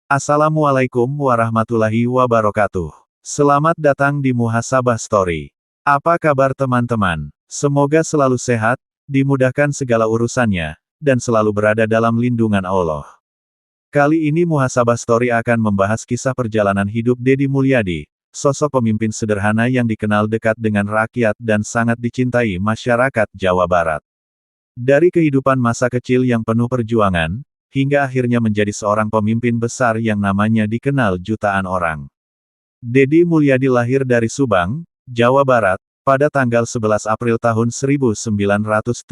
Assalamualaikum warahmatullahi wabarakatuh. Selamat datang di Muhasabah Story. Apa kabar teman-teman? Semoga selalu sehat, dimudahkan segala urusannya, dan selalu berada dalam lindungan Allah. Kali ini Muhasabah Story akan membahas kisah perjalanan hidup Deddy Mulyadi, sosok pemimpin sederhana yang dikenal dekat dengan rakyat dan sangat dicintai masyarakat Jawa Barat. Dari kehidupan masa kecil yang penuh perjuangan, hingga akhirnya menjadi seorang pemimpin besar yang namanya dikenal jutaan orang. Deddy Mulyadi lahir dari Subang, Jawa Barat, pada tanggal 11 April tahun 1971.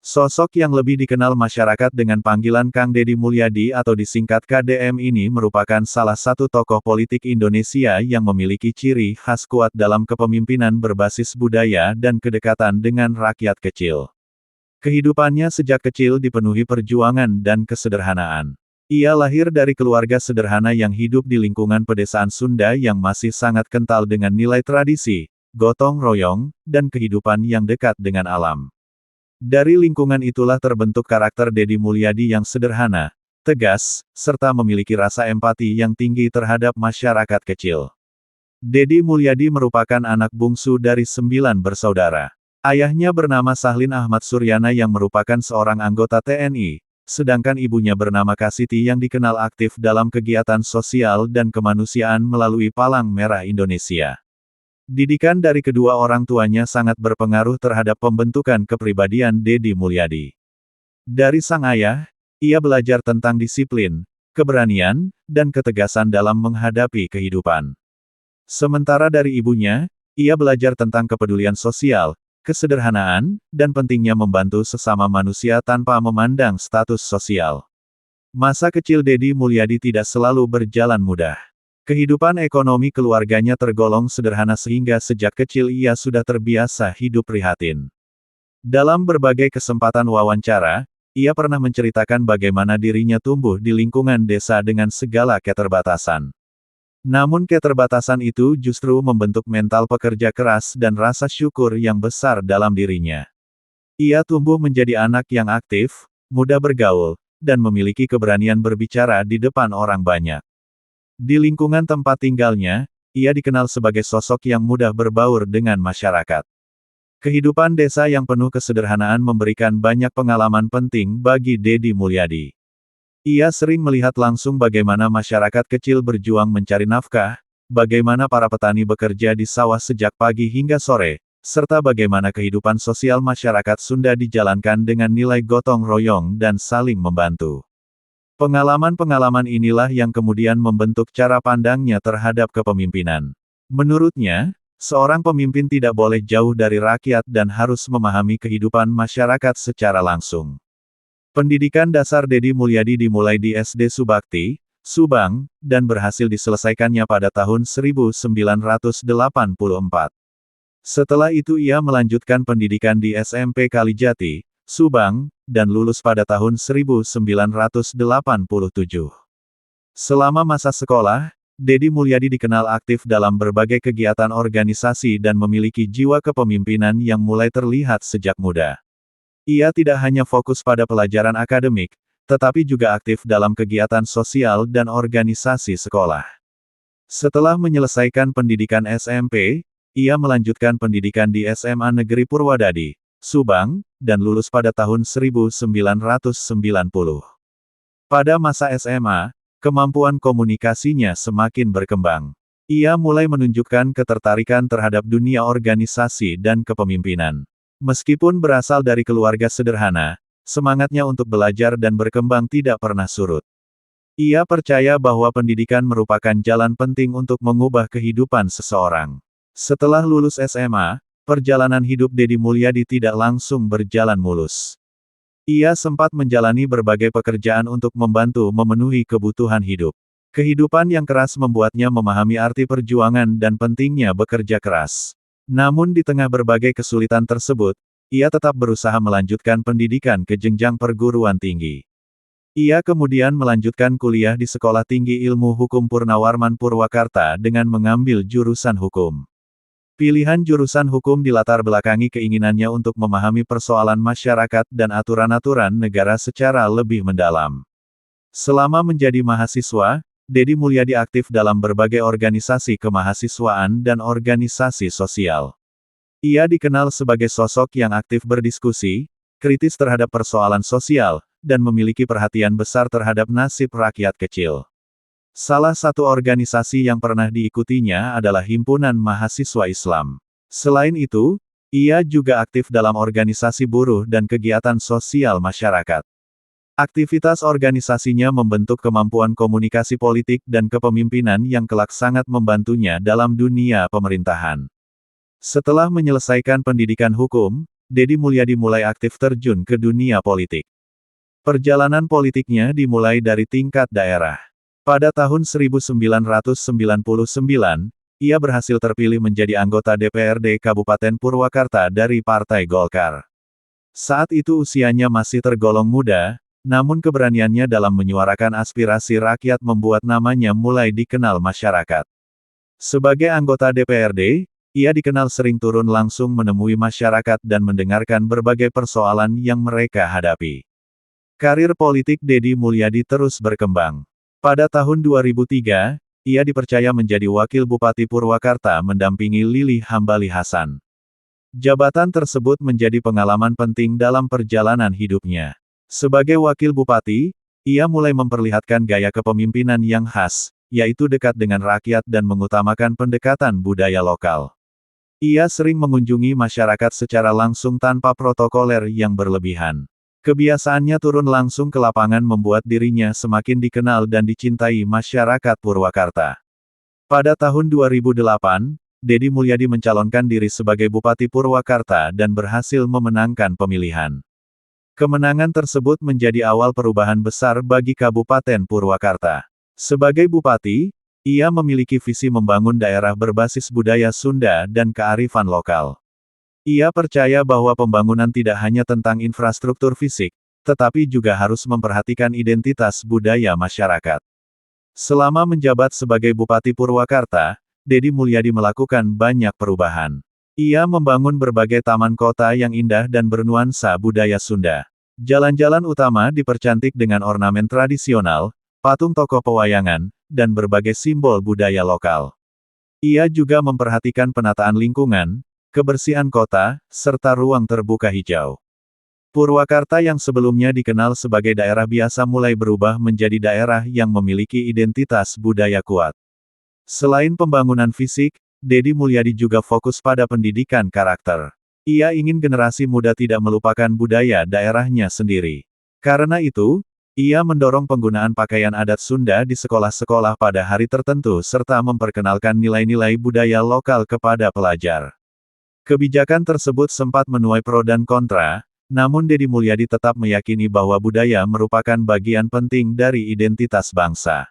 Sosok yang lebih dikenal masyarakat dengan panggilan Kang Deddy Mulyadi atau disingkat KDM ini merupakan salah satu tokoh politik Indonesia yang memiliki ciri khas kuat dalam kepemimpinan berbasis budaya dan kedekatan dengan rakyat kecil. Kehidupannya sejak kecil dipenuhi perjuangan dan kesederhanaan. Ia lahir dari keluarga sederhana yang hidup di lingkungan pedesaan Sunda yang masih sangat kental dengan nilai tradisi, gotong royong, dan kehidupan yang dekat dengan alam. Dari lingkungan itulah terbentuk karakter Deddy Mulyadi yang sederhana, tegas, serta memiliki rasa empati yang tinggi terhadap masyarakat kecil. Deddy Mulyadi merupakan anak bungsu dari 9 bersaudara. Ayahnya bernama Sahlin Ahmad Suryana yang merupakan seorang anggota TNI, sedangkan ibunya bernama Kasiti yang dikenal aktif dalam kegiatan sosial dan kemanusiaan melalui Palang Merah Indonesia. Didikan dari kedua orang tuanya sangat berpengaruh terhadap pembentukan kepribadian Deddy Mulyadi. Dari sang ayah, ia belajar tentang disiplin, keberanian, dan ketegasan dalam menghadapi kehidupan. Sementara dari ibunya, ia belajar tentang kepedulian sosial, kesederhanaan, dan pentingnya membantu sesama manusia tanpa memandang status sosial. Masa kecil Deddy Mulyadi tidak selalu berjalan mudah. Kehidupan ekonomi keluarganya tergolong sederhana sehingga sejak kecil ia sudah terbiasa hidup prihatin. Dalam berbagai kesempatan wawancara, ia pernah menceritakan bagaimana dirinya tumbuh di lingkungan desa dengan segala keterbatasan. Namun keterbatasan itu justru membentuk mental pekerja keras dan rasa syukur yang besar dalam dirinya. Ia tumbuh menjadi anak yang aktif, mudah bergaul, dan memiliki keberanian berbicara di depan orang banyak. Di lingkungan tempat tinggalnya, ia dikenal sebagai sosok yang mudah berbaur dengan masyarakat. Kehidupan desa yang penuh kesederhanaan memberikan banyak pengalaman penting bagi Deddy Mulyadi. Ia sering melihat langsung bagaimana masyarakat kecil berjuang mencari nafkah, bagaimana para petani bekerja di sawah sejak pagi hingga sore, serta bagaimana kehidupan sosial masyarakat Sunda dijalankan dengan nilai gotong royong dan saling membantu. Pengalaman-pengalaman inilah yang kemudian membentuk cara pandangnya terhadap kepemimpinan. Menurutnya, seorang pemimpin tidak boleh jauh dari rakyat dan harus memahami kehidupan masyarakat secara langsung. Pendidikan dasar Deddy Mulyadi dimulai di SD Subakti, Subang, dan berhasil diselesaikannya pada tahun 1984. Setelah itu ia melanjutkan pendidikan di SMP Kalijati, Subang, dan lulus pada tahun 1987. Selama masa sekolah, Deddy Mulyadi dikenal aktif dalam berbagai kegiatan organisasi dan memiliki jiwa kepemimpinan yang mulai terlihat sejak muda. Ia tidak hanya fokus pada pelajaran akademik, tetapi juga aktif dalam kegiatan sosial dan organisasi sekolah. Setelah menyelesaikan pendidikan SMP, ia melanjutkan pendidikan di SMA Negeri Purwodadi, Subang, dan lulus pada tahun 1990. Pada masa SMA, kemampuan komunikasinya semakin berkembang. Ia mulai menunjukkan ketertarikan terhadap dunia organisasi dan kepemimpinan. Meskipun berasal dari keluarga sederhana, semangatnya untuk belajar dan berkembang tidak pernah surut. Ia percaya bahwa pendidikan merupakan jalan penting untuk mengubah kehidupan seseorang. Setelah lulus SMA, perjalanan hidup Deddy Mulyadi tidak langsung berjalan mulus. Ia sempat menjalani berbagai pekerjaan untuk membantu memenuhi kebutuhan hidup. Kehidupan yang keras membuatnya memahami arti perjuangan dan pentingnya bekerja keras. Namun di tengah berbagai kesulitan tersebut, ia tetap berusaha melanjutkan pendidikan ke jenjang perguruan tinggi. Ia kemudian melanjutkan kuliah di Sekolah Tinggi Ilmu Hukum Purnawarman Purwakarta dengan mengambil jurusan hukum. Pilihan jurusan hukum dilatar belakangi keinginannya untuk memahami persoalan masyarakat dan aturan-aturan negara secara lebih mendalam. Selama menjadi mahasiswa, Deddy Mulyadi aktif dalam berbagai organisasi kemahasiswaan dan organisasi sosial. Ia dikenal sebagai sosok yang aktif berdiskusi, kritis terhadap persoalan sosial, dan memiliki perhatian besar terhadap nasib rakyat kecil. Salah satu organisasi yang pernah diikutinya adalah Himpunan Mahasiswa Islam. Selain itu, ia juga aktif dalam organisasi buruh dan kegiatan sosial masyarakat. Aktivitas organisasinya membentuk kemampuan komunikasi politik dan kepemimpinan yang kelak sangat membantunya dalam dunia pemerintahan. Setelah menyelesaikan pendidikan hukum, Deddy Mulyadi mulai aktif terjun ke dunia politik. Perjalanan politiknya dimulai dari tingkat daerah. Pada tahun 1999, ia berhasil terpilih menjadi anggota DPRD Kabupaten Purwakarta dari Partai Golkar. Saat itu usianya masih tergolong muda, namun keberaniannya dalam menyuarakan aspirasi rakyat membuat namanya mulai dikenal masyarakat. Sebagai anggota DPRD, ia dikenal sering turun langsung menemui masyarakat dan mendengarkan berbagai persoalan yang mereka hadapi. Karir politik Deddy Mulyadi terus berkembang. Pada tahun 2003, ia dipercaya menjadi Wakil Bupati Purwakarta mendampingi Lili Hambali Hasan. Jabatan tersebut menjadi pengalaman penting dalam perjalanan hidupnya. Sebagai wakil bupati, ia mulai memperlihatkan gaya kepemimpinan yang khas, yaitu dekat dengan rakyat dan mengutamakan pendekatan budaya lokal. Ia sering mengunjungi masyarakat secara langsung tanpa protokoler yang berlebihan. Kebiasaannya turun langsung ke lapangan membuat dirinya semakin dikenal dan dicintai masyarakat Purwakarta. Pada tahun 2008, Deddy Mulyadi mencalonkan diri sebagai Bupati Purwakarta dan berhasil memenangkan pemilihan. Kemenangan tersebut menjadi awal perubahan besar bagi Kabupaten Purwakarta. Sebagai bupati, ia memiliki visi membangun daerah berbasis budaya Sunda dan kearifan lokal. Ia percaya bahwa pembangunan tidak hanya tentang infrastruktur fisik, tetapi juga harus memperhatikan identitas budaya masyarakat. Selama menjabat sebagai Bupati Purwakarta, Deddy Mulyadi melakukan banyak perubahan. Ia membangun berbagai taman kota yang indah dan bernuansa budaya Sunda. Jalan-jalan utama dipercantik dengan ornamen tradisional, patung tokoh pewayangan, dan berbagai simbol budaya lokal. Ia juga memperhatikan penataan lingkungan, kebersihan kota, serta ruang terbuka hijau. Purwakarta yang sebelumnya dikenal sebagai daerah biasa mulai berubah menjadi daerah yang memiliki identitas budaya kuat. Selain pembangunan fisik, Deddy Mulyadi juga fokus pada pendidikan karakter. Ia ingin generasi muda tidak melupakan budaya daerahnya sendiri. Karena itu, ia mendorong penggunaan pakaian adat Sunda di sekolah-sekolah pada hari tertentu serta memperkenalkan nilai-nilai budaya lokal kepada pelajar. Kebijakan tersebut sempat menuai pro dan kontra, namun Deddy Mulyadi tetap meyakini bahwa budaya merupakan bagian penting dari identitas bangsa.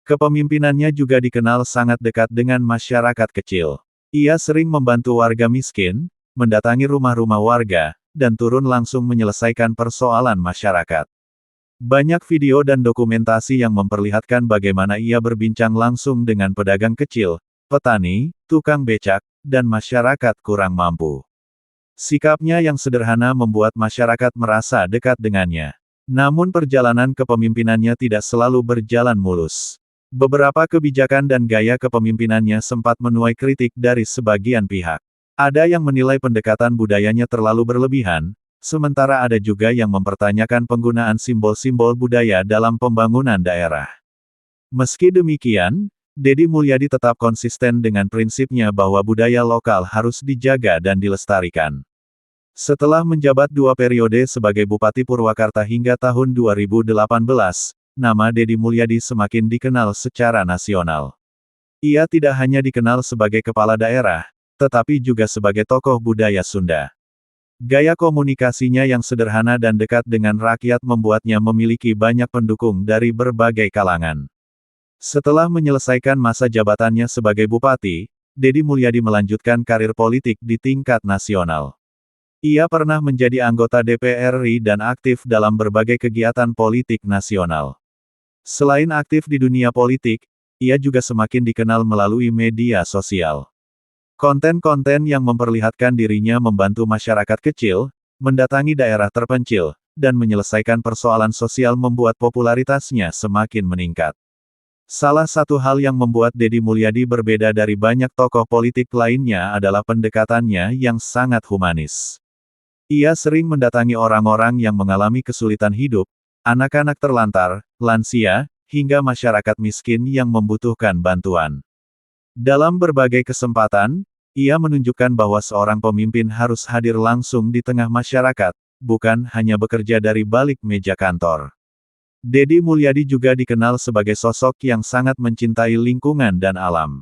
Kepemimpinannya juga dikenal sangat dekat dengan masyarakat kecil. Ia sering membantu warga miskin, mendatangi rumah-rumah warga, dan turun langsung menyelesaikan persoalan masyarakat. Banyak video dan dokumentasi yang memperlihatkan bagaimana ia berbincang langsung dengan pedagang kecil, petani, tukang becak, dan masyarakat kurang mampu. Sikapnya yang sederhana membuat masyarakat merasa dekat dengannya. Namun perjalanan kepemimpinannya tidak selalu berjalan mulus. Beberapa kebijakan dan gaya kepemimpinannya sempat menuai kritik dari sebagian pihak. Ada yang menilai pendekatan budayanya terlalu berlebihan, sementara ada juga yang mempertanyakan penggunaan simbol-simbol budaya dalam pembangunan daerah. Meski demikian, Deddy Mulyadi tetap konsisten dengan prinsipnya bahwa budaya lokal harus dijaga dan dilestarikan. Setelah menjabat 2 periode sebagai Bupati Purwakarta hingga tahun 2018, nama Deddy Mulyadi semakin dikenal secara nasional. Ia tidak hanya dikenal sebagai kepala daerah, tetapi juga sebagai tokoh budaya Sunda. Gaya komunikasinya yang sederhana dan dekat dengan rakyat membuatnya memiliki banyak pendukung dari berbagai kalangan. Setelah menyelesaikan masa jabatannya sebagai bupati, Deddy Mulyadi melanjutkan karir politik di tingkat nasional. Ia pernah menjadi anggota DPR RI dan aktif dalam berbagai kegiatan politik nasional. Selain aktif di dunia politik, ia juga semakin dikenal melalui media sosial. Konten-konten yang memperlihatkan dirinya membantu masyarakat kecil, mendatangi daerah terpencil, dan menyelesaikan persoalan sosial membuat popularitasnya semakin meningkat. Salah satu hal yang membuat Deddy Mulyadi berbeda dari banyak tokoh politik lainnya adalah pendekatannya yang sangat humanis. Ia sering mendatangi orang-orang yang mengalami kesulitan hidup, anak-anak terlantar, lansia, hingga masyarakat miskin yang membutuhkan bantuan. Dalam berbagai kesempatan, ia menunjukkan bahwa seorang pemimpin harus hadir langsung di tengah masyarakat, bukan hanya bekerja dari balik meja kantor. Deddy Mulyadi juga dikenal sebagai sosok yang sangat mencintai lingkungan dan alam.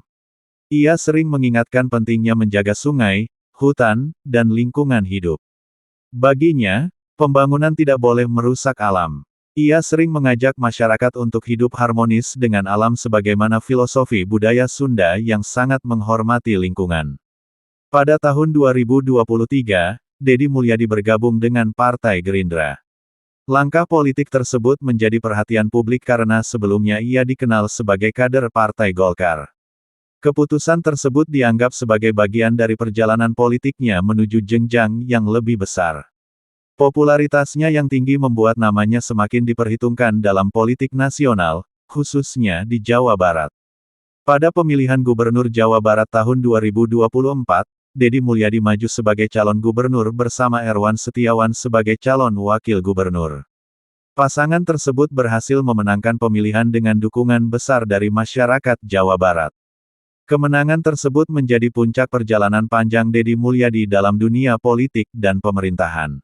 Ia sering mengingatkan pentingnya menjaga sungai, hutan, dan lingkungan hidup. Baginya, pembangunan tidak boleh merusak alam. Ia sering mengajak masyarakat untuk hidup harmonis dengan alam sebagaimana filosofi budaya Sunda yang sangat menghormati lingkungan. Pada tahun 2023, Deddy Mulyadi bergabung dengan Partai Gerindra. Langkah politik tersebut menjadi perhatian publik karena sebelumnya ia dikenal sebagai kader Partai Golkar. Keputusan tersebut dianggap sebagai bagian dari perjalanan politiknya menuju jenjang yang lebih besar. Popularitasnya yang tinggi membuat namanya semakin diperhitungkan dalam politik nasional, khususnya di Jawa Barat. Pada pemilihan Gubernur Jawa Barat tahun 2024, Deddy Mulyadi maju sebagai calon gubernur bersama Erwan Setiawan sebagai calon wakil gubernur. Pasangan tersebut berhasil memenangkan pemilihan dengan dukungan besar dari masyarakat Jawa Barat. Kemenangan tersebut menjadi puncak perjalanan panjang Deddy Mulyadi dalam dunia politik dan pemerintahan.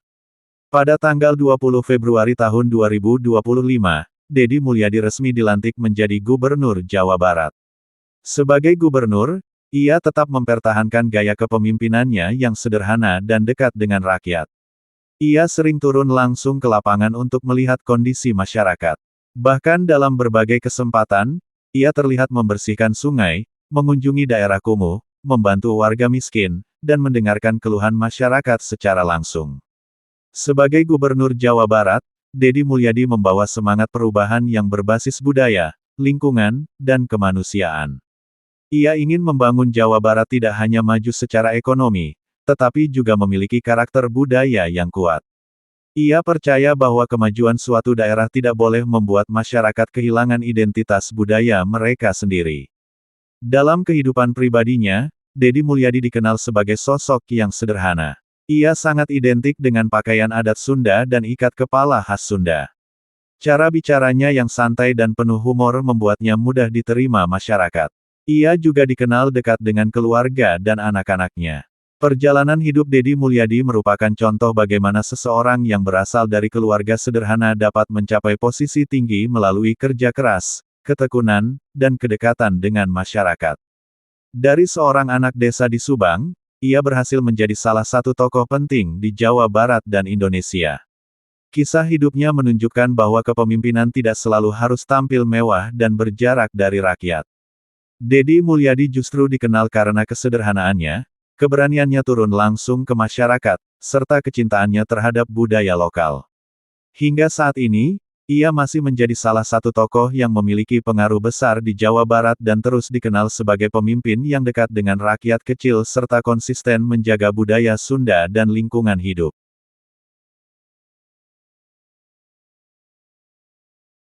Pada tanggal 20 Februari tahun 2025, Deddy Mulyadi resmi dilantik menjadi Gubernur Jawa Barat. Sebagai gubernur, ia tetap mempertahankan gaya kepemimpinannya yang sederhana dan dekat dengan rakyat. Ia sering turun langsung ke lapangan untuk melihat kondisi masyarakat. Bahkan dalam berbagai kesempatan, ia terlihat membersihkan sungai, mengunjungi daerah kumuh, membantu warga miskin, dan mendengarkan keluhan masyarakat secara langsung. Sebagai Gubernur Jawa Barat, Deddy Mulyadi membawa semangat perubahan yang berbasis budaya, lingkungan, dan kemanusiaan. Ia ingin membangun Jawa Barat tidak hanya maju secara ekonomi, tetapi juga memiliki karakter budaya yang kuat. Ia percaya bahwa kemajuan suatu daerah tidak boleh membuat masyarakat kehilangan identitas budaya mereka sendiri. Dalam kehidupan pribadinya, Deddy Mulyadi dikenal sebagai sosok yang sederhana. Ia sangat identik dengan pakaian adat Sunda dan ikat kepala khas Sunda. Cara bicaranya yang santai dan penuh humor membuatnya mudah diterima masyarakat. Ia juga dikenal dekat dengan keluarga dan anak-anaknya. Perjalanan hidup Deddy Mulyadi merupakan contoh bagaimana seseorang yang berasal dari keluarga sederhana dapat mencapai posisi tinggi melalui kerja keras, ketekunan, dan kedekatan dengan masyarakat. Dari seorang anak desa di Subang, ia berhasil menjadi salah satu tokoh penting di Jawa Barat dan Indonesia. Kisah hidupnya menunjukkan bahwa kepemimpinan tidak selalu harus tampil mewah dan berjarak dari rakyat. Deddy Mulyadi justru dikenal karena kesederhanaannya, keberaniannya turun langsung ke masyarakat, serta kecintaannya terhadap budaya lokal. Hingga saat ini, ia masih menjadi salah satu tokoh yang memiliki pengaruh besar di Jawa Barat dan terus dikenal sebagai pemimpin yang dekat dengan rakyat kecil serta konsisten menjaga budaya Sunda dan lingkungan hidup.